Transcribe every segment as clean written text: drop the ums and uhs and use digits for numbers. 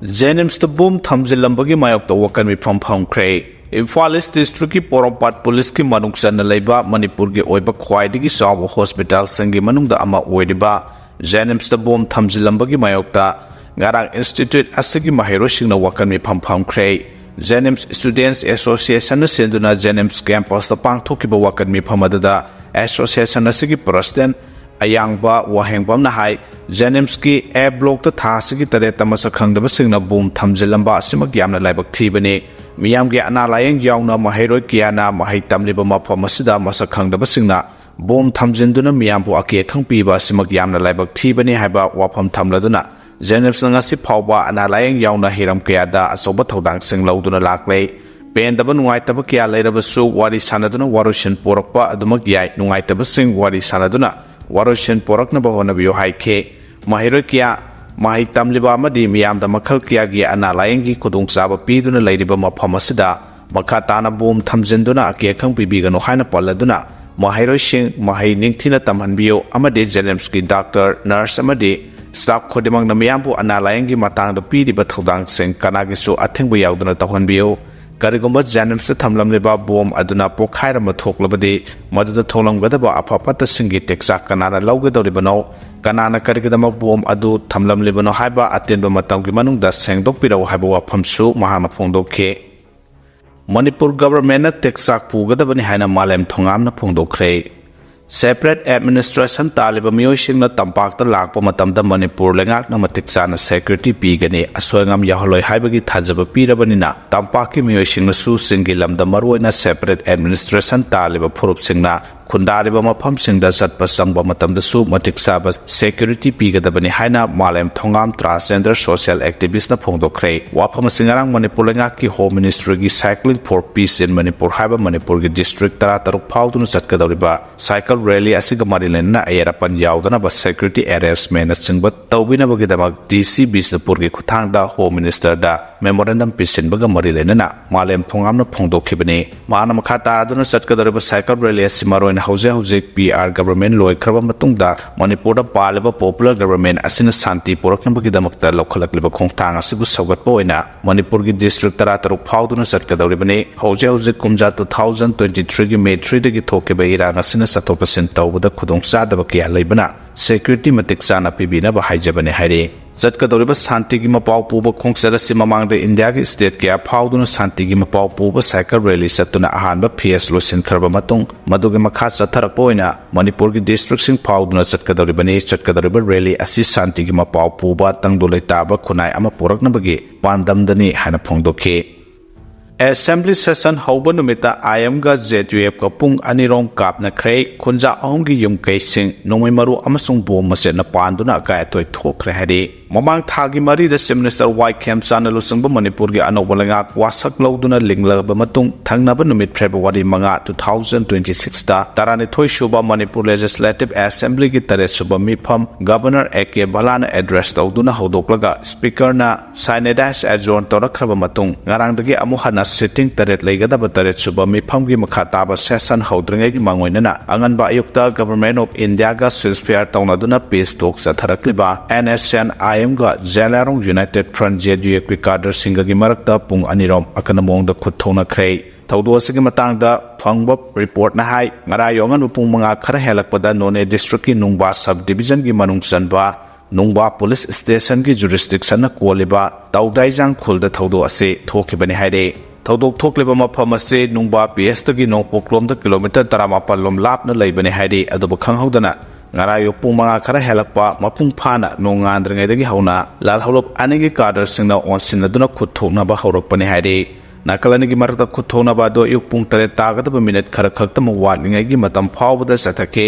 JNIMS the boom thamjilambagi mayok to wakan mi from kray. Imphal East District ki Porompat Police ki manungsan na laiba Manipur ki oiba khwaidigi sawa hospital sangi manungda ama oidiba JNIMS the boom thamjilambagi mayok ta ngarang institute asigi mahiro singna wakan mi from kray. JNIMS Students Association na senduna JNIMS campus ta pangthokiba wakan mi phamadada association asigi president ayangba wahengbam na hai JNIMS ki A block ta thasigi tare tamasa khangdaba singna boom thamjilamba asimak yamna laibak thibani miyam ge ana layeng yauna mahairoi kiana mahai tamliba mafam asida masa khangdaba singna boom thamjinduna miyam bu ake khangpiba asimak yamna laibak thibani haiba wafam thamladuna JNIMS na ngasi phawba ana layeng yauna hiram kiyada asoba thodang sing lauduna laklei pendaba nungaitaba kiya leirabasu wari sanaduna warushin porakpa adumak yai nungaitaba sing wari sanaduna warushin porakna bahona biyo haike mahiro kiya mahi tamliba amadi miyamda makhal kiya gi ana layengi kudung saba piduna leiriba mafam asida makha tana boom thamjinduna ake khangpibigano haina palladuna mahiro sing mahi ningthina tamhanbiyo amadi JNIMS ki doctor nurse amadi staff khodimang na miyambu ana layengi matangda pidiba thodang sing kanagisu athengbu yauduna tawhanbiyo karigumba JNIMS thamlamliba bom aduna pokhaira mathoklabadi maduda tholamgadaba apapata singi teksa kanana lawgadoribano kanana karigidama bom adu thamlamlibano haiba atenba matamgi manungda sengdokpiraw haiba wafamsu mahana phongdokhe Manipur government na teksa pugadabani haina malem thongamna phongdokre separate administration taliba miyosing na tampak ta lakpa matamda Manipur lengak na matiksa na security pigani asoyngam yaholoi haibagi thajaba pirabani na tampaki miyosing na su singi lamda maroi na separate administration taliba phurup singna khundariba mafam singda satpa sangba matamda su matiksa ba security pigadabani haina malem thongam transgender social activist na phongdokre wafam singarang Manipur lengak ki home ministry gi cycling for peace in Manipur haiba Manipur gi district tara taruk phauduna chatkadoriba cycle rally asiga marilen na ayarapan yaudana ba security arrangement na singba tawbina bagidamak DC Bisnupur gi khuthangda home minister da memorandum pisin baga marilen na malem thongam na phongdokhibani mana makhata aduna chatkadoriba cycle rally asimaro na hauze PR government loi kharba matungda Manipur da palaba popular government asina santi porakna bagidamakta lokhalakliba khongthang asibu saugatpa oina Manipur gi district tara taruk phauduna chatkadoribani hauze kumja 2023 gi May 3 dagi thokeba irang asina satopasin tawbada khudong sadaba kya leibana security matik sana pibina ba haijabane haire chatkadoriba santi gi mapau puba khongsara simamangda India gi state kya phauduna santi gi mapau puba cycle rally satuna ahanba PS losin kharba matung madugi makha chatharak poina Manipur gi district sing phauduna chatkadoriba rally asi santi gi mapau puba tangdolai taba khunai ama porakna bagi pandamdani hana phongdokhe Assembly session hauba numita IM ga ZUF ka pung anirong kap na kray khunja ahong gi yum kai sing nomai maru amasung bom mase na panduna ka atoi thokre hadi mamang thagi mari da Minister White Camp Sanalo sangba Manipur gi anobalanga wasak lauduna linglaba matung thangnaba numit February 5 2026 da tarani thoi shuba Manipur Legislative Assembly gi tare suba mifam Governor AK Balana address tauduna hodoklaga speaker na Sinedas adjourn torakraba matung ngarang dagi amuhana sitting taret leigadaba taret suba mifam gi makha taba session haudringai gi mangoinana anganba ayukta Government of India ga ceasefire taunaduna peace talk satharakliba NSN IM ga Zelarong United Front JDF ki cadre singa gi marakta pung anirom akanamong da khuthona khrei thaudo asigi matangda phangba report na hai ngarayongan pung manga khara helakpada None district ki Nungba subdivision gi manung chanba Nungba police station ki jurisdiction na koliba taudaijang khulda thaudo ase thokibani haire Thaudok thokleba mafam ase Nungba PS tagi nongpoklom da kilometer 18 lom lapna leibani haire aduba khanghaudana ngarayo pung manga khara helakpa mapung phana nongandringaidagi hauna lalholop anigi kadar singna onsinaduna khuthokna ba haurakpani haire nakalani gi marakta khuthokna ba do yuk pung tare tagadaba minute khara khaktam watlingai gi matam phawbada sathake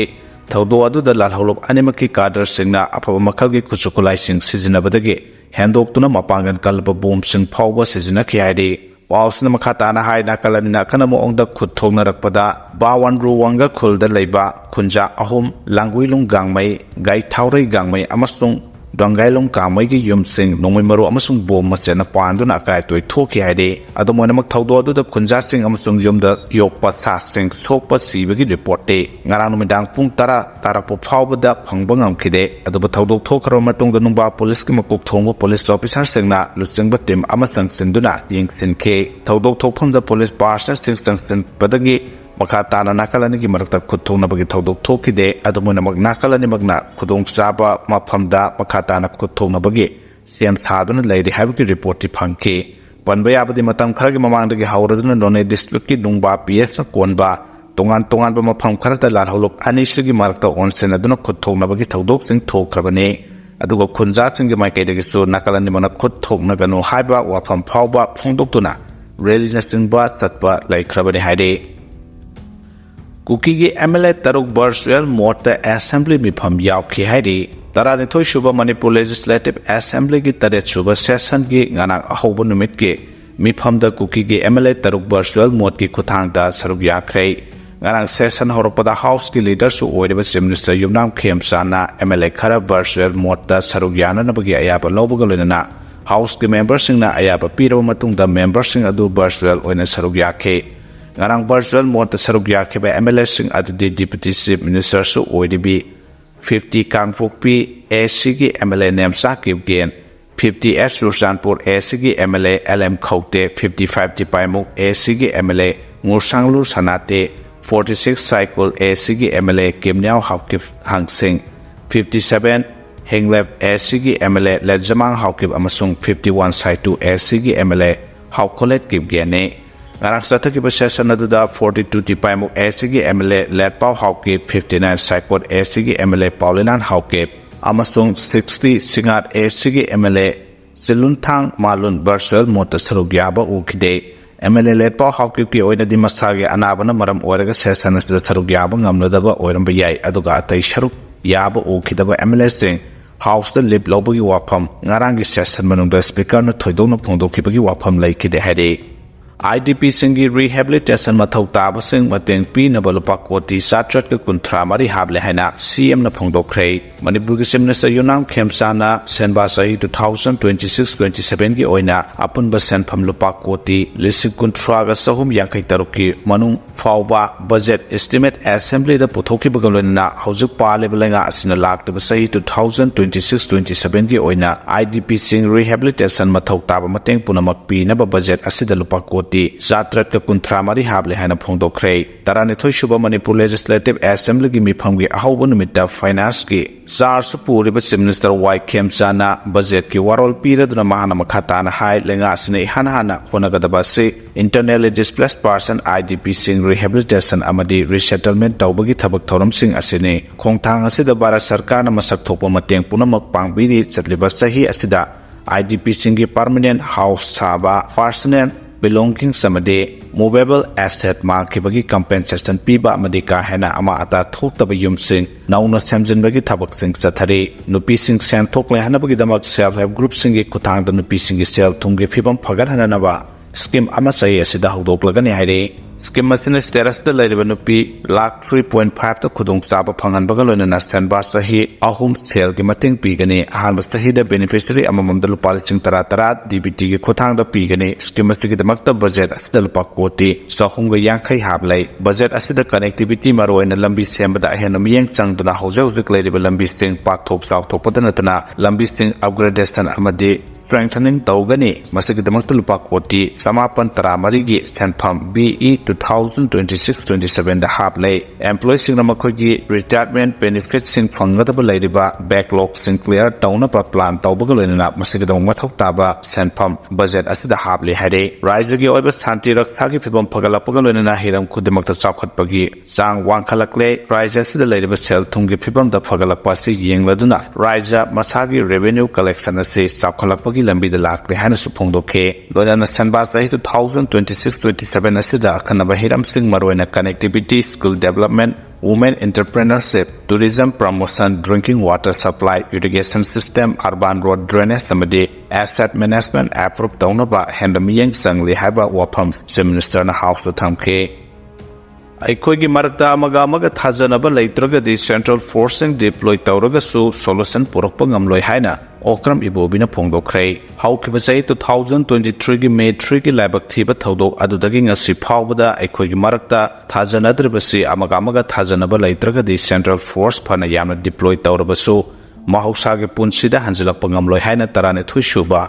thaudo adu da lalholop animaki kadar singna afaba makhal gi khuchukulai sing sizinabadagi handoktuna mapangan kalba bom sing phawba sizina khiaide Pausna makhatana hai nakalamina kanamo ongda khuthongna rakpada bawan ruwanga khulda leiba khunja ahum langwilung gangmai gai thaurai gangmai amasung Dwangailong Kamagi Yum Sing, Nomimaru Amasung Bom Masena Panduna Kai to Toki Hide, Adomonamak Taudo the Kunja Sing Amasung Yum the Yokpa Sasing, Sopa Sivagi report day, Naranumidang Puntara, Tarapo Pawbada, Pangbangam Kide, Adobatodo Tokaramatong the Numba Police Kimakuk Tongo Police Officer Singna, Lusing Batim Amasang Sinduna, Ying Sin K, Taudo Topum the Police Barsha Sing Badagi. Makatana nakalani ki marakta khutong na bagi thodok thokide adumuna mag nakalani magna khudong chaba maphamda makatana khutong na bagi sem saduna leidi habki report ti phangki panba yabadi matam kharagi mamang dagi hauraduna none district ki dungba ps na konba tongan ba mapham kharata lar holok anishgi marakta onsen aduna khutong na bagi thodok sing thokrabane adugo khunja sing gi maikai dagi so nakalani mana khutong na gano haiba wafam phawba phongdoktuna religion singba chatpa laikhrabane haide Kuki MLA Taruk Virtual Morta Assembly Mifam Yauki Haidi, Taranito Shuba Manipur Legislative Assembly Gi Taret Shuba Session Gi Nganak Ahobunumit Gi, Mifam the Kuki MLA Taruk Virtual Mort Gi Kutang da Saruk Yakre, Nganak Session Horopada House Gi Leaders who Oedibus Minister Yumnam Kem Sana, MLA Kara Virtual Morta Sarugyana Nabagi Ayaba Lobogalina, House Gi Members in Ayaba Piro Matung the members in Adu Virtual Oina Saruk Yake. Ngarang virtual mot sarugya ke ba MLA sing adu deputy chief minister su ODB 50 Kangfokpi AC ki MLA nem sakib gen 50 S Rusanpur AC ki MLA LM Khokte 55 Tipaimuk AC ki MLA Ngursanglu Sanate 46 Cycle AC ki MLA Kimnyao Haukip Hangsing 57 Henglep AC ki MLA Lejamang Haukip amasung 51 Saitu AC ki MLA Haukolet Kip Gene Ngarang Sataki Session Aduda 42 Tipaimuk ACG MLA Led Pau Hauke 59 Saipot ACG MLA Paulinan Hauke Amasung 60 Singat ACG MLA Siluntang Malun Versal Mota Sarugyaba Ukide MLA Led Pau Hauke ki Oina Dimasage Anabana Maram Oraga Session as the Sarugyaba Namladaba Oiramba Yai Aduga Atai Sharuk Yaba Ukidaba MLA Sing House the Lip Lobagi Wapam Ngarangi Session Manung the Speaker no Toidona Pondo Kibagi Wapam Lake the Hede IDP Singi Rehabilitation Mathau Taba Sing Mateng P Nabalupa Koti Satrat ke Kuntra Mari Hable Hena CM na Phongdokre Manipur ki Minister Yunam Khemsana Senba Sahi 2026-27 ki oina apun ba senpham lupa koti Lising Kuntra ga sahum yankai taruki manung fawba budget estimate assembly da puthoki bagalena haujuk pa lebelenga asina lakta ba sahi 2026-27 ki oina IDP Sing Rehabilitation Mathau Taba Mateng Punamak P na ba budget asida lupa koti Zatrat ka Kuntra Mari Hable Hena Phongdokre Taranithoi Shuba Manipur Legislative Assembly ki mifam gi ahawba numita finance ki Zar Supuri Minister Y. Khemsana budget ki warol piraduna mahana makhatana hai lenga asine hana honagadabasi internally displaced person IDP Sing Rehabilitation amadi resettlement tawbagi thabak thoram sing asine khongthang asida Bharat Sarkar na masak thokpa mateng punamak pangbiri chatliba sahi asida IDP Sing ki permanent house saba personal belonging samade movable asset markibagi compensation piba madika hena ama ata thoktaba yumsing nauna samjinbagi thabak sing chathari nupi sing sen thokle hanabagi damak self help group singi kuthang da nupi singi sel thumge phibam phagar hananaba scheme ama sai asida hawdoklagani haire scheme masina status da lairiba nupi lakh 3.5 ta khudong chaba phangan baga loina senba sahi ahum sel gi mating pigani ahan sahi da beneficiary amamam da lupa sing tara DBT gi khothang da pigani scheme sigi da makta budget asida lupa koti sahum ga yankhai hablai budget asida connectivity maroina lambi semba da hen miyeng changduna hojek lairiba lambi sing pak thop saw thopadana tana lambi sing upgradation amadi strengthening tawgani masigi da makta lupa koti samapan tara marigi senpham BE 2026-27 da hablai employees sing namakogi retirement benefits sing phanggadaba lairiba backlog sing clear tawna pa plan tawbagaloina masigidong mathok taba senpham budget asida hablai hare raijagi oiba santi raksagi phibam phagalapagaloina hiram khudimakta chapkhatpagi chang wangkhalakle raija asida lairiba sel thumgi phibam da phagalakpa si yengladuna raija masagi revenue collection ase chapkhalakpagi lambi da lakle hana su phongdokhe loina sanba sahi 2026-27 asida Hiram Singh Maroina connectivity, skill development, women entrepreneurship, tourism promotion, drinking water supply, irrigation system, urban road drainage, samadi asset management, approve taunaba, handamiyang sangli haba wapam, minister na house to thamke. ꯑꯩꯈꯣꯏꯒꯤ ꯃꯔꯛꯇ ꯑꯃꯒ ꯊꯥꯖꯅꯕ ꯂꯩꯇ꯭ꯔꯒꯗꯤ central ꯐꯣꯔꯁꯁꯤꯡ deploy ꯇꯧꯔꯒꯁꯨ solution ꯄꯨꯔꯛꯄ ꯉꯝꯂꯣꯏ ꯍꯥꯏꯅ ꯑꯣꯀ꯭ꯔꯝ ꯏꯕꯣꯕꯤꯅ ꯐꯣꯡꯗꯣꯛꯈ꯭ꯔꯦ꯫ ꯍꯧꯈꯤꯕ ꯆꯍꯤ 2023ꯒꯤ ꯃꯦ 3ꯒꯤ ꯂꯥꯏꯕꯛ ꯊꯤꯕ ꯊꯧꯗꯣꯛ ꯑꯗꯨꯗꯒꯤ ꯉꯁꯤ ꯐꯥꯎꯕꯗ ꯑꯩꯈꯣꯏꯒꯤ ꯃꯔꯛꯇ ꯊꯥꯖꯅꯗ꯭ꯔꯤꯕꯁꯤ ꯑꯃꯒ ꯊꯥꯖꯅꯕ ꯂꯩꯇ꯭ꯔꯒꯗꯤ ꯁꯦꯟꯇ꯭ꯔꯦꯜ ꯐꯣꯔꯁ ꯐꯅ ꯌꯥꯝꯅ ꯗꯤꯄ꯭ꯂꯣꯏ ꯇꯧꯔꯕꯁꯨ ꯃꯍꯧꯁꯥꯒꯤ ꯄꯨꯟꯁꯤꯗ ꯍꯟꯖꯤꯜꯂꯛꯄ ꯉꯝꯂꯣꯏ ꯍꯥꯏꯅ 12 ꯁꯨꯕ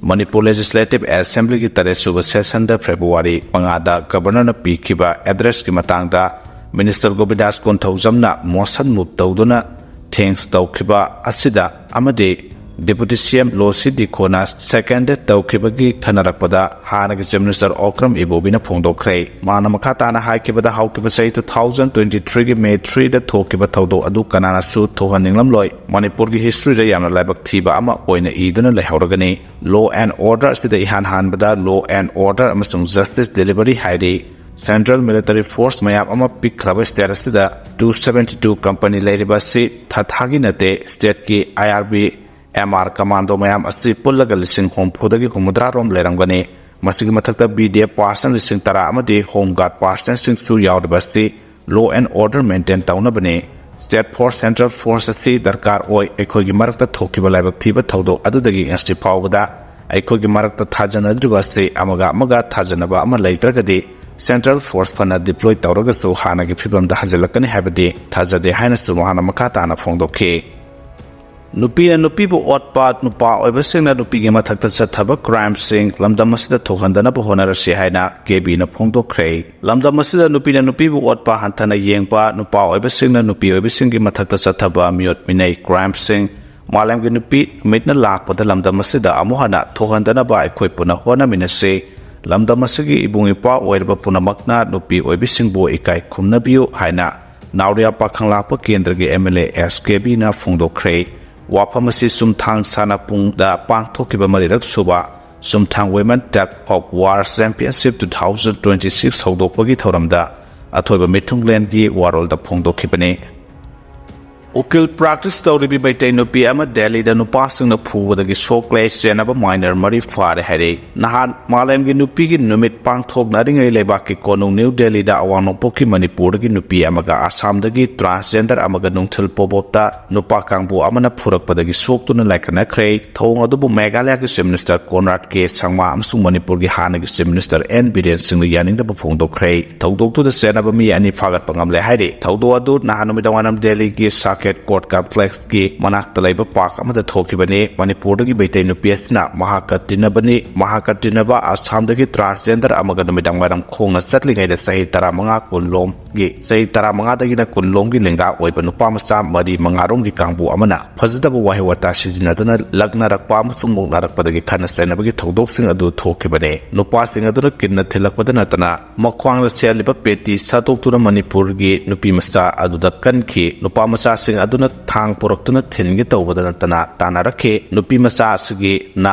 ꯃꯅꯤꯄꯨꯔ ꯂꯦꯖꯤꯁꯂꯦꯇꯤꯚ ꯑꯦꯁꯦꯝꯕ꯭ꯂꯤꯒꯤ 3 ꯁꯨꯕ ꯁꯦꯁꯟꯗ ꯐꯦꯕ꯭ꯔꯨꯋꯥꯔꯤ 5ꯗ ꯒꯕꯔꯅꯔꯅ ꯄꯤꯈꯤꯕ ꯑꯦꯗ꯭ꯔꯦꯁꯀꯤ ꯃꯇꯥꯡꯗ ꯃꯤꯅꯤꯁꯇꯔ ꯒꯣꯕꯤꯟꯗꯥꯁ ꯀꯣꯟꯊꯧꯖꯝꯅ ꯃꯣꯁꯟ ꯃꯨꯚ ꯇꯧꯗꯨꯅ ꯊꯦꯡꯛꯁ ꯇꯧꯈꯤꯕ ꯑꯁꯤꯗ ꯑꯃꯗꯤ ꯗꯤꯄꯨꯇꯤ ꯁꯤꯑꯦꯝ ꯂꯣꯁꯤ ꯗꯤꯈꯣꯅ ꯁꯦꯀꯦꯟꯗꯦꯠ ꯇꯧꯈꯤꯕꯒꯤ ꯈꯟꯅꯔꯛꯄꯗ ꯍꯥꯟꯅꯒꯤ ꯆꯤꯐ ꯃꯤꯅꯤꯁꯇꯔ ꯑꯣꯀ꯭ꯔꯝ ꯏꯕꯣꯕꯤꯅ ꯐꯣꯡꯗꯣꯛꯈ꯭ꯔꯦ꯫ ꯃꯥꯅ ꯃꯈꯥ ꯇꯥꯅ ꯍꯥꯏꯈꯤꯕꯗ ꯍꯧꯈꯤꯕ ꯆꯍꯤ 2023ꯒꯤ ꯃꯦ 3ꯗ ꯊꯣꯛꯈꯤꯕ ꯊꯧꯗꯣꯛ ꯑꯗꯨ ꯀꯅꯥꯅꯁꯨ ꯊꯣꯛꯍꯟꯅꯤꯡꯂꯝꯂꯣꯏ꯫ ꯃꯅꯤꯄꯨꯔꯒꯤ ꯍꯤꯁꯇ꯭ꯔꯤꯗ ꯌꯥꯝꯅ ꯂꯥꯏꯕꯛ ꯊꯤꯕ ꯑꯃ ꯑꯣꯏꯅ ꯏꯗꯨꯅ ꯂꯩꯍꯧꯔꯒꯅꯤ꯫ ꯂꯣ ꯑꯦꯟ ꯑꯣꯔꯗꯔ ꯑꯁꯤꯗ ꯏꯍꯥꯟ ꯍꯥꯟꯕꯗ ꯂꯣ ꯑꯦꯟ ꯑꯣꯔꯗꯔ ꯑꯃꯁꯨꯡ ꯖꯁꯇꯤꯁ ꯗꯦꯂꯤꯚꯔꯤ ꯍꯥꯏꯔꯤ꯫ ꯁꯦꯟꯇ꯭ꯔꯦꯜ ꯃꯤꯂꯤꯇꯔꯤ ꯐꯣꯔꯁ ꯃꯌꯥꯝ ꯑꯃ ꯄꯤꯛꯈ꯭ꯔꯕ ꯁ꯭ꯇꯦꯠ ꯑꯁꯤꯗ 272 ꯀꯝꯄꯅꯤ ꯂꯩꯔꯤꯕ ꯑꯁꯤ ꯊꯥꯒꯤ ꯅꯠꯇꯦ꯫ ꯁ꯭ꯇꯦꯠꯀꯤ IRB MR ꯀꯃꯥꯟꯗꯣ ꯃꯌꯥꯝ ꯑꯁꯤ ꯄꯨꯜꯂꯒ 60,000ꯗꯒꯤ 60 ꯔꯣꯝ ꯂꯩꯔꯝꯒꯅꯤ꯫ ꯃꯁꯤꯒꯤ ꯃꯊꯛꯇ BDF ꯄꯥꯔꯁꯟ 10,000 ꯑꯃꯗꯤ ꯍꯣꯝ ꯒꯥꯔꯗ ꯄꯥꯔꯁꯟꯁꯤꯡꯁꯨ ꯌꯥꯎꯔꯤꯕ ꯑꯁꯤ ꯂꯣ ꯑꯦꯟ ꯑꯣꯔꯗꯔ ꯃꯦꯟꯇꯦꯟ ꯇꯧꯅꯕꯅꯤ꯫ ꯁ꯭ꯇꯦꯠ ꯐꯣꯔꯁ ꯁꯦꯟꯇ꯭ꯔꯦꯜ ꯐꯣꯔꯁ ꯑꯁꯤ ꯗꯔꯀꯥꯔ ꯑꯣꯏ꯫ ꯑꯩꯈꯣꯏꯒꯤ ꯃꯔꯛꯇ ꯊꯣꯛꯈꯤꯕ ꯂꯥꯏꯕꯛ ꯊꯤꯕ ꯊꯧꯗꯣꯛ ꯑꯗꯨꯗꯒꯤ ꯉꯁꯤ ꯐꯥꯎꯕꯗ ꯑꯩꯈꯣꯏꯒꯤ ꯃꯔꯛꯇ ꯊꯥꯖꯅꯗ꯭ꯔꯤꯕ ꯑꯁꯤ ꯑꯃꯒ ꯊꯥꯖꯅꯕ ꯑꯃ ꯂꯩꯇ꯭ꯔꯒꯗꯤ ꯁꯦꯟꯇ꯭ꯔꯦꯜ ꯐꯣꯔꯁ ꯐꯅ ꯗꯤꯄ꯭ꯂꯣꯏ ꯇꯧꯔꯒꯁꯨ ꯍꯥꯟꯅꯒꯤ ꯐꯤꯕꯝꯗ ꯍꯟꯖꯤꯜꯂꯛꯀꯅꯤ ꯍꯥꯏꯕꯗꯤ ꯊꯥꯖꯗꯦ ꯍꯥꯏꯅꯁꯨ ꯃꯍꯥꯛꯅ ꯃꯈꯥ ꯇꯥꯅ ꯐꯣꯡꯗꯣꯛꯈꯤ꯫ ꯅꯨꯄꯤꯅ ꯅꯨꯄꯤꯕꯨ ꯑꯣꯠꯄ, ꯅꯨꯄꯥ ꯑꯣꯏꯕꯁꯤꯡꯅ ꯅꯨꯄꯤꯒꯤ ꯃꯊꯛꯇ ꯆꯠꯊꯕ ꯀ꯭ꯔꯥꯏꯝꯁꯤꯡ ꯂꯝꯗꯝ ꯑꯁꯤꯗ ꯊꯣꯛꯍꯟꯗꯅꯕ ꯍꯣꯠꯅꯔꯁꯤ ꯍꯥꯏꯅ ꯀꯦꯕꯤꯅ ꯐꯣꯡꯗꯣꯛꯈ꯭ꯔꯦ꯫ ꯂꯝꯗꯝ ꯑꯁꯤꯗ ꯅꯨꯄꯤꯅ ꯅꯨꯄꯤꯕꯨ ꯑꯣꯠꯄ ꯍꯟꯊꯅ ꯌꯦꯡꯕ, ꯅꯨꯄꯥ ꯑꯣꯏꯕꯁꯤꯡꯅ ꯅꯨꯄꯤ ꯑꯣꯏꯕꯁꯤꯡꯒꯤ ꯃꯊꯛꯇ ꯆꯠꯊꯕ ꯃꯤꯑꯣꯠ ꯃꯤꯅꯩ ꯀ꯭ꯔꯥꯏꯝꯁꯤꯡ ꯃꯥꯂꯦꯝꯒꯤ ꯅꯨꯄꯤ ꯅꯨꯃꯤꯠꯅ ꯂꯥꯛꯄꯗ ꯂꯝꯗꯝ ꯑꯁꯤꯗ ꯑꯃꯨꯛ ꯍꯟꯅ ꯊꯣꯛꯍꯟꯗꯅꯕ ꯑꯩꯈꯣꯏ ꯄꯨꯟꯅ ꯍꯣꯠꯅꯃꯤꯟꯅꯁꯤ꯫ ꯂꯝꯗꯝ ꯑꯁꯤꯒꯤ ꯏꯕꯨꯡ ꯏꯄ꯭ꯋꯥ ꯑꯣꯏꯔꯕ ꯄꯨꯝꯅꯃꯛꯅ ꯅꯨꯄꯤ ꯑꯣꯏꯕꯤꯁꯤꯡꯕꯨ ꯏꯀꯥꯏ ꯈꯨꯝꯅꯕꯤꯌꯨ ꯍꯥꯏꯅ ꯅꯥꯎꯔꯤꯌꯥ ꯄꯥꯈꯪꯂꯥꯛꯄ ꯀꯦꯟꯗ꯭ꯔꯒꯤ MLA SKBꯅ ꯐꯣꯡꯗꯣꯛꯈ꯭ꯔꯦ꯫ ꯋꯥꯐꯝ ꯑꯁꯤ ꯆꯨꯝꯊꯥꯡ ꯁꯥꯟꯅꯄꯨꯡꯗ ꯄꯥꯡꯊꯣꯛꯈꯤꯕ 3ꯔꯛ ꯁꯨꯕ ꯆꯨꯝꯊꯥꯡ ꯋꯦꯃꯟ ꯇꯦꯛ ꯑꯣꯐ ꯋꯥꯔ ꯆꯦꯝꯄꯤꯌꯟꯁꯤꯞ 2026 ꯍꯧꯗꯣꯛꯄꯒꯤ ꯊꯧꯔꯝꯗ ꯑꯊꯣꯏꯕ ꯃꯤꯊꯨꯡꯂꯦꯟꯒꯤ ꯋꯥꯔꯣꯜꯗ ꯐꯣꯡꯗꯣꯛꯈꯤꯕꯅꯤ꯫ ꯎꯀꯤꯜ ꯄ꯭ꯔꯥꯛꯇꯤꯁ ꯇꯧꯔꯤꯕꯤ ꯃꯩꯇꯩ ꯅꯨꯄꯤ ꯑꯃ ꯗꯦꯜꯂꯤꯗ ꯅꯨꯄꯥꯁꯤꯡꯅ ꯐꯨꯕꯗꯒꯤ ꯁꯣꯛꯂꯦ, ꯆꯦꯟꯅꯕ ꯃꯥꯏꯅꯔ 3 ꯐꯥꯔꯦ ꯍꯥꯏꯔꯤ꯫ ꯅꯍꯥꯟ ꯃꯥꯂꯦꯝꯒꯤ ꯅꯨꯄꯤꯒꯤ ꯅꯨꯃꯤꯠ ꯄꯥꯡꯊꯣꯛꯅꯔꯤꯉꯩ ꯂꯩꯕꯥꯛꯀꯤ ꯀꯣꯅꯨꯡ ꯅ꯭ꯌꯨ ꯗꯦꯜꯂꯤꯗ ꯑꯋꯥꯡ ꯅꯣꯡꯄꯣꯛꯀꯤ ꯃꯅꯤꯄꯨꯔꯗꯒꯤ ꯅꯨꯄꯤ ꯑꯃꯒ ꯑꯁꯥꯝꯗꯒꯤ ꯇ꯭ꯔꯥꯟꯁꯖꯦꯟꯗꯔ ꯑꯃꯒ ꯅꯨꯡꯊꯤꯜ ꯄꯣꯕꯣꯞꯇ ꯅꯨꯄꯥ ꯀꯥꯡꯕꯨ ꯑꯃꯅ ꯐꯨꯔꯛꯄꯗꯒꯤ ꯁꯣꯛꯇꯨꯅ ꯂꯥꯏꯀꯠꯅꯈ꯭ꯔꯦ꯫ ꯊꯧꯑꯣꯡ ꯑꯗꯨꯕꯨ ꯃꯦꯘꯥꯂꯌꯥꯒꯤ ꯆꯤꯐ ꯃꯤꯅꯤꯁꯇꯔ ꯀꯣꯟꯔꯥꯗ ꯀꯦ ꯁꯪꯃꯥ ꯑꯃꯁꯨꯡ ꯃꯅꯤꯄꯨꯔꯒꯤ ꯍꯥꯟꯅꯒꯤ ꯆꯤꯐ ꯃꯤꯅꯤꯁꯇꯔ N ꯕꯤꯔꯦꯟ ꯁꯤꯡꯅ ꯌꯥꯅꯤꯡꯗꯕ ꯐꯣꯡꯗꯣꯛꯈ꯭ꯔꯦ꯫ ꯊꯧꯗꯣꯛꯇꯨꯗ ꯆꯦꯟꯅꯕ ꯃꯤ 2 ꯐꯥꯒꯠꯄ ꯉꯝꯂꯦ ꯍꯥꯏꯔꯤ꯫ ꯊꯧꯗꯣꯛ ꯑꯗꯨ ꯅꯍꯥꯟ ꯅꯨꯃꯤꯗꯥꯡꯋꯥꯏꯔꯝ ꯗꯦꯜꯂꯤꯒꯤ ꯁꯥꯀꯦꯠ ꯀꯣꯔꯠ ꯀꯝꯄ꯭ꯂꯦꯛꯁꯀꯤ ꯃꯅꯥꯛꯇ ꯂꯩꯕ ꯄꯥꯔꯛ ꯑꯃꯗ ꯊꯣꯛꯈꯤꯕꯅꯤ꯫ ꯃꯅꯤꯄꯨꯔꯗꯒꯤ ꯃꯩꯇꯩ ꯅꯨꯄꯤ ꯑꯁꯤꯅ ꯃꯍꯥꯛꯀ ꯇꯤꯟꯅꯕ ꯑꯁꯥꯝꯗꯒꯤ ꯇ꯭ꯔꯥꯟꯁꯖꯦꯟꯗꯔ ꯑꯃꯒ ꯅꯨꯃꯤꯗꯥꯡꯋꯥꯏꯔꯝ ꯈꯣꯡꯅ ꯆꯠꯂꯤꯉꯩꯗ ꯆꯍꯤ 15-10 ꯂꯣꯝꯒꯤ ꯂꯦꯡꯒꯥ ꯑꯣꯏꯕ ꯅꯨꯄꯥ ꯃꯆꯥ 4-5 ꯔꯣꯝꯒꯤ ꯀꯥꯡꯕꯨ ꯑꯃꯅ ꯐꯖꯗꯕ ꯋꯥꯍꯩ ꯋꯥꯇꯥ ꯁꯤꯖꯤꯟꯅꯗꯨꯅ ꯂꯛꯅꯔꯛꯄ ꯑꯃꯁꯨꯡ ꯃꯣꯛꯅꯔꯛꯄꯗꯒꯤ ꯈꯠꯅ ꯆꯩꯅꯕꯒꯤ ꯊꯧꯗꯣꯛꯁꯤꯡ ꯑꯗꯨ ꯊꯣꯛꯈꯤꯕꯅꯤ꯫ ꯅꯨꯄꯥꯁꯤꯡ ꯑꯗꯨꯅ ꯀꯤꯟꯅ ꯊꯤꯜꯂꯛꯄꯗ ꯅꯠꯇꯅ ꯃꯈ꯭ꯋꯥꯡꯗ ꯁꯦꯠꯂꯤꯕ ꯄꯦꯇꯤ ꯁꯠꯇꯣꯛꯇꯨꯅ ꯃꯅꯤꯄꯨꯔꯒꯤ ꯅꯨꯄꯤ ꯃꯆꯥ ꯑꯗꯨꯗ ꯀꯟꯈꯤ꯫ ꯅꯨꯄꯥ ꯃꯆꯥꯁꯤꯡ ꯑꯗꯨꯅ ꯊꯥꯡ ꯄꯨꯔꯛꯇꯨꯅ ꯊꯤꯟꯒꯦ ꯇꯧꯕꯗ ꯅꯠꯇꯅ ꯇꯥꯟꯅꯔꯛꯈꯤ꯫ ꯅꯨꯄꯤ ꯃꯆꯥ ꯑꯁꯤꯒꯤ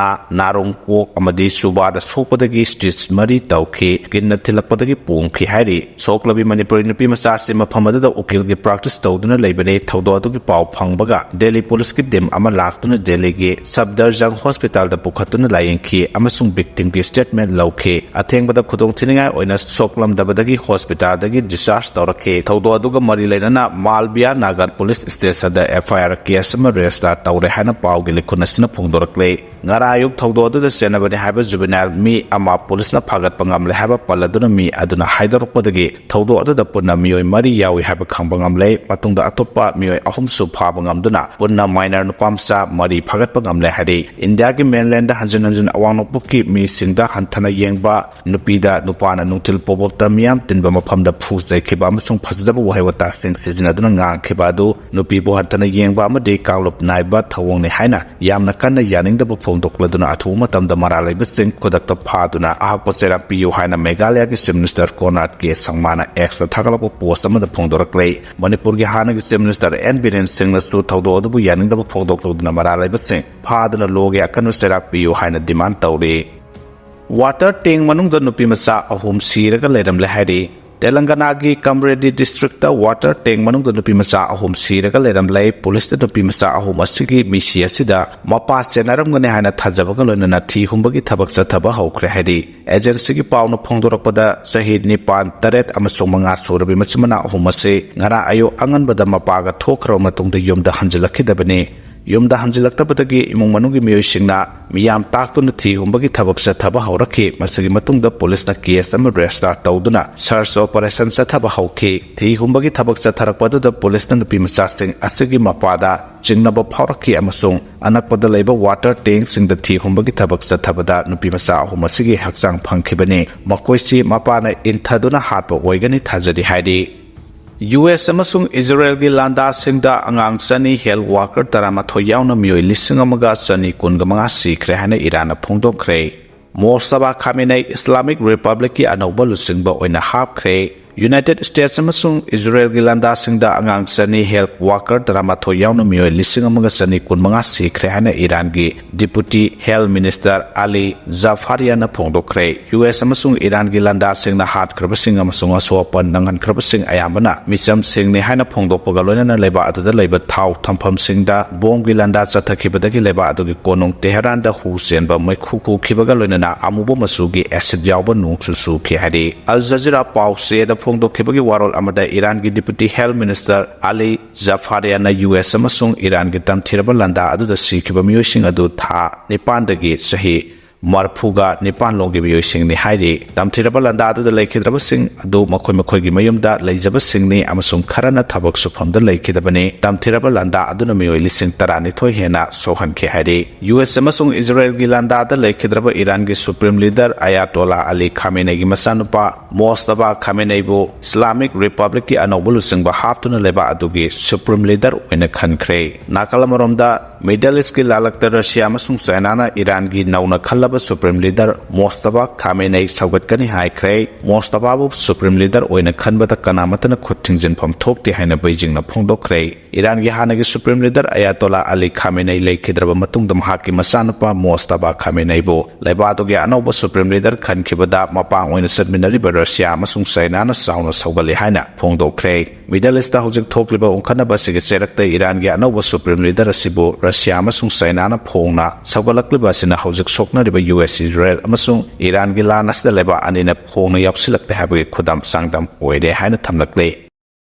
ꯅꯥꯔꯣꯡ ꯀꯣꯛ ꯑꯃꯗꯤ ꯁꯨꯕꯥꯗ ꯁꯣꯛꯄꯗꯒꯤ ꯁ꯭ꯇꯤꯆ 4 ꯇꯧꯈꯤ꯫ ꯀꯤꯟꯅ ꯊꯤꯜꯂꯛꯄꯗꯒꯤ ꯄꯣꯝꯈꯤ ꯍꯥꯏꯔꯤ꯫ ꯁꯣꯛꯂꯕꯤ ꯃꯅꯤꯄꯨꯔꯤ ꯅꯨꯄꯤ ꯃꯆꯥ ꯑꯁꯤ ꯃꯐꯝ ꯑꯗꯨꯗ ꯎꯀꯤꯜꯒꯤ ꯄ꯭ꯔꯥꯛꯇꯤꯁ ꯇꯧꯗꯨꯅ ꯂꯩꯕꯅꯤ꯫ ꯊꯧꯗꯣꯛ ꯑꯗꯨꯒꯤ ꯄꯥꯎ ꯐꯪꯕꯒ ꯗꯦꯜꯂꯤ ꯄꯨꯂꯤꯁꯀꯤ ꯇꯤꯝ ꯑꯃ ꯂꯥꯛꯇꯨꯅ ꯗꯦꯜꯂꯤꯒꯤ ꯁꯕꯗꯔꯖꯪ ꯍꯣꯁꯄꯤꯇꯥꯜꯗ ꯄꯨꯈꯠꯇꯨꯅ ꯂꯥꯌꯦꯡꯈꯤ ꯑꯃꯁꯨꯡ ꯚꯤꯛꯇꯤꯝꯒꯤ ꯁ꯭ꯇꯦꯠꯃꯦꯟꯠ ꯂꯧꯈꯤ꯫ ꯑꯊꯦꯡꯕꯗ ꯈꯨꯗꯣꯡꯊꯤꯅꯤꯡꯉꯥꯏ ꯑꯣꯏꯅ ꯁꯣꯛꯂꯝꯗꯕꯗꯒꯤ ꯍꯣꯁꯄꯤꯇꯥꯜꯗꯒꯤ ꯗꯤꯁꯆꯥꯔꯖ ꯇꯧꯔꯛꯈꯤ꯫ ꯊꯧꯗꯣꯛ ꯑꯗꯨꯒ ꯃꯔꯤ ꯂꯩꯅꯅ ꯃꯥꯜꯕꯤꯌꯥ ꯅꯥꯒꯔ ꯄꯨꯂꯤꯁ ꯁ꯭ꯇꯦꯁꯟꯗ FIR ꯀꯦꯁ ꯑꯃ ꯔꯦꯖꯤꯁꯇꯥꯔ ꯇꯧꯔꯦ ꯍꯥꯏꯅ ꯄꯥꯎꯒꯤ ꯂꯤꯈꯨꯟ ꯑꯁꯤꯅ ꯐꯣꯡꯗꯣꯔꯛꯂꯦ꯫ ꯉꯔꯥꯡ ꯑꯌꯨꯛ ꯊꯧꯗꯣꯛ ꯑꯗꯨꯗ ꯆꯦꯟꯅꯕꯅꯤ ꯍꯥꯏꯕ ꯖꯨꯕꯦꯅꯥꯏꯜ ꯃꯤ ꯑꯃ ꯄꯨꯂꯤꯁꯅ ꯐꯥꯒꯠꯄ ꯉꯝꯂꯦ ꯍꯥꯏꯕ ꯄꯜꯂꯗꯨꯅ ꯃꯤ ꯑꯗꯨꯅ ꯍꯥꯏꯗꯣꯔꯛꯄꯗꯒꯤ ꯊꯧꯗꯣꯛ ꯑꯗꯨꯗ ꯄꯨꯟꯅ ꯃꯤꯑꯣꯏ 4 ꯌꯥꯎꯏ ꯍꯥꯏꯕ ꯈꯪꯕ ꯉꯝꯂꯦ꯫ ꯃꯇꯨꯡꯗ ꯑꯇꯣꯞꯄ ꯃꯤꯑꯣꯏ 3ꯁꯨ ꯐꯥꯕ ꯉꯝꯗꯨꯅ ꯄꯨꯟꯅ ꯃꯥꯏꯅꯔ ꯅꯨꯄꯥ ꯃꯆꯥ 4 ꯐꯥꯒꯠꯄ ꯉꯝꯂꯦ ꯍꯥꯏꯔꯤ꯫ ꯏꯟꯗꯤꯌꯥꯒꯤ ꯃꯦꯟꯂꯦꯟꯗ ꯍꯟꯖꯤꯟ ꯍꯟꯖꯤꯟ ꯑꯋꯥꯡ ꯅꯣꯡꯄꯣꯛꯀꯤ ꯃꯤꯁꯤꯡꯗ ꯍꯟꯊꯅ ꯌꯦꯡꯕ, ꯅꯨꯄꯤꯗ ꯅꯨꯄꯥꯅ ꯅꯨꯡꯊꯤꯜ ꯄꯣꯕꯣꯞꯇ ꯃꯤꯌꯥꯝ ꯇꯤꯟꯕ ꯃꯐꯝꯗ ꯐꯨ ꯆꯩꯈꯤꯕ ꯑꯃꯁꯨꯡ ꯐꯖꯗꯕ ꯋꯥꯍꯩ ꯋꯥꯇꯥꯁꯤꯡ ꯁꯤꯖꯤꯟꯅꯗꯨꯅ ꯉꯥꯡꯈꯤꯕ ꯑꯗꯨ ꯅꯨꯄꯤꯕꯨ ꯍꯟꯊꯅ ꯌꯦꯡꯕ ꯑꯃꯗꯤ ꯀꯥꯡꯂꯨꯞ ꯅꯥꯏꯕ ꯊꯧꯑꯣꯡꯅꯤ ꯍꯥꯏꯅ ꯌꯥꯝꯅ ꯀꯟꯅ ꯌꯥꯅꯤꯡꯗꯕ ꯐꯣꯡꯗꯣꯛꯂꯗꯨꯅ ꯑꯊꯨꯕ ꯃꯇꯝꯗ ꯃꯔꯥꯜ ꯂꯩꯕꯁꯤꯡ ꯈꯨꯗꯛꯇ ꯐꯥꯗꯨꯅ ꯑꯍꯛꯄ ꯆꯩꯔꯥꯛ ꯄꯤꯌꯨ ꯍꯥꯏꯅ ꯃꯦꯘꯥꯂꯌꯥꯒꯤ ꯆꯤꯐ ꯃꯤꯅꯤꯁꯇꯔ ꯀꯣꯟꯔꯥꯗ ꯀꯦ ꯁꯪꯃꯥꯅ Xꯇ ꯊꯥꯒꯠꯂꯛꯄ ꯄꯣꯁꯠ ꯑꯃꯗ ꯐꯣꯡꯗꯣꯔꯛꯂꯦ꯫ ꯃꯅꯤꯄꯨꯔꯒꯤ ꯍꯥꯟꯅꯒꯤ ꯆꯤꯐ ꯃꯤꯅꯤꯁꯇꯔ N ꯕꯤꯔꯦꯟ ꯁꯤꯡꯅꯁꯨ ꯊꯧꯗꯣꯛ ꯑꯗꯨꯕꯨ ꯌꯥꯅꯤꯡꯗꯕ ꯐꯣꯡꯗꯣꯛꯂꯗꯨꯅ ꯃꯔꯥꯜ ꯂꯩꯕꯁꯤꯡ ꯐꯥꯗꯨꯅ ꯂꯣꯒꯤ ꯑꯀꯟꯕ ꯆꯩꯔꯥꯛ ꯄꯤꯌꯨ ꯍꯥꯏꯅ ꯗꯤꯃꯥꯟꯗ ꯇꯧꯔꯤ꯫ ꯋꯥꯇꯔ ꯇꯦꯡ ꯃꯅꯨꯡꯗ ꯅꯨꯄꯤ ꯃꯆꯥ 3 ꯁꯤꯔꯒ ꯂꯩꯔꯝꯂꯦ ꯍꯥꯏꯔꯤ꯫ Telangana Kamredi district water tank manungda Nupimcha ahum siraga leramlay police Nupimcha ahum asigi misi asida mapa chenaram gane haina thajabaga loinana thi humbagi thabak chathaba hwgre hadi agency gi pawna phongdorakpada shahid nipan taret amasung manga surabi machimana ahum ase ngara ayo anganbada mapaga thokra matungda yumda hanjilakidabani yumda hanjilaktabadagi imung manungi miyoisingna miyam taktuna thi humbagi thabak chathaba hawrakhi masagi matungda police na case ama register tawduna search operation chathaba hawkhi thi humbagi thabak chatharakpada police na Nupimcha sing asigi mapada jingnaba phawrakhi amasung anakpada leiba water tank singda thi humbagi thabak chathabada Nupimcha ahum asigi hakchang phangkhibani makoisi mapana inthaduna hatpa oigani thajadi haidi US amasung Israel gi landa singda angang chani health worker taramatho yauna mioi lising amaga chani kungamanga sikhre hana Iran phongdokre Mosaba Khamenei Islamic Republic ki anauba lusingba oina hapkhre United States amasung Israel gi landa singda angang chani health worker taramatho yauna mioi lising amaga chani kunmanga sikhre hana Iran gi Deputy Health Minister Ali Zafarian phongdokre US amasung Iran gi landa singna hat krabasing amasung asopan nangan krabasing ayambana misam singni haina phongdokpaga loinana leba atuda leba thau thampham singda bom gi landa chathakibadagi leba atugi konong Tehran da hu senba maikhuku khibaga loinana amubo masugi acid yawba nu susu khi hadi Al Jazeera pause da phongdokhibagi warol amada Iran gi Deputy Health Minister Ali Zafarian na US amasung Iran gi tamthiraba landa aduda sikhiba miyosing adu tha nipandagi sahi Marfuga Nipan Longi Miyosing ni Haidi, Tamtiraba Landa the Lake Hidrabasing, Ado Makomakogi Mayumda, Lazabasing ni Amasum Karana Tabok from the Lake Hidabani, Tamtiraba Landa Adunamio Lising Tarani Tohena, Sohan Ke Haidi, US Amasung Israel Gilanda, the Lake Hidraba Irangi Supreme Leader Ayatollah Ali Khamenei Masanupa, Mostaba Khameneibo, Islamic Republic Anobulusing Bahaftuna Leba Adugi, Supreme Leader in a country, Nakalamaromda, Middle East Lalakta Russia Amasung Sanana, Irangi Nauna Kala Supreme Leader Mostaba Khamenei Saugatkani High Cray, Mostaba Supreme Leader Oina Kanbata Kanamatana Kutingin from Tokti Hana Beijing na Pongdo Cray, Iran Yahanagi Supreme Leader Ayatollah Ali Khamenei Lake Hidraba Matung the Mahaki Masanapa, Mostaba Khameneibo, Lebadogi Anoba Supreme Leader Kan Kibada, Mapa Oina Sedminari Russia, Masung Sainana Sauna Saugali Hana, Pongdo Cray, Middle East Housing Tokliba Unkanaba Sigaserakta Iran Yanova Supreme Leader Sibo, Russia Masung Sainana Pongna, Saugalakliba Sina Housing Sokna US Israel amasung Iran gi lanas da leba anina phongna yapsilak te habi khudam sangdam oide haina thamlakle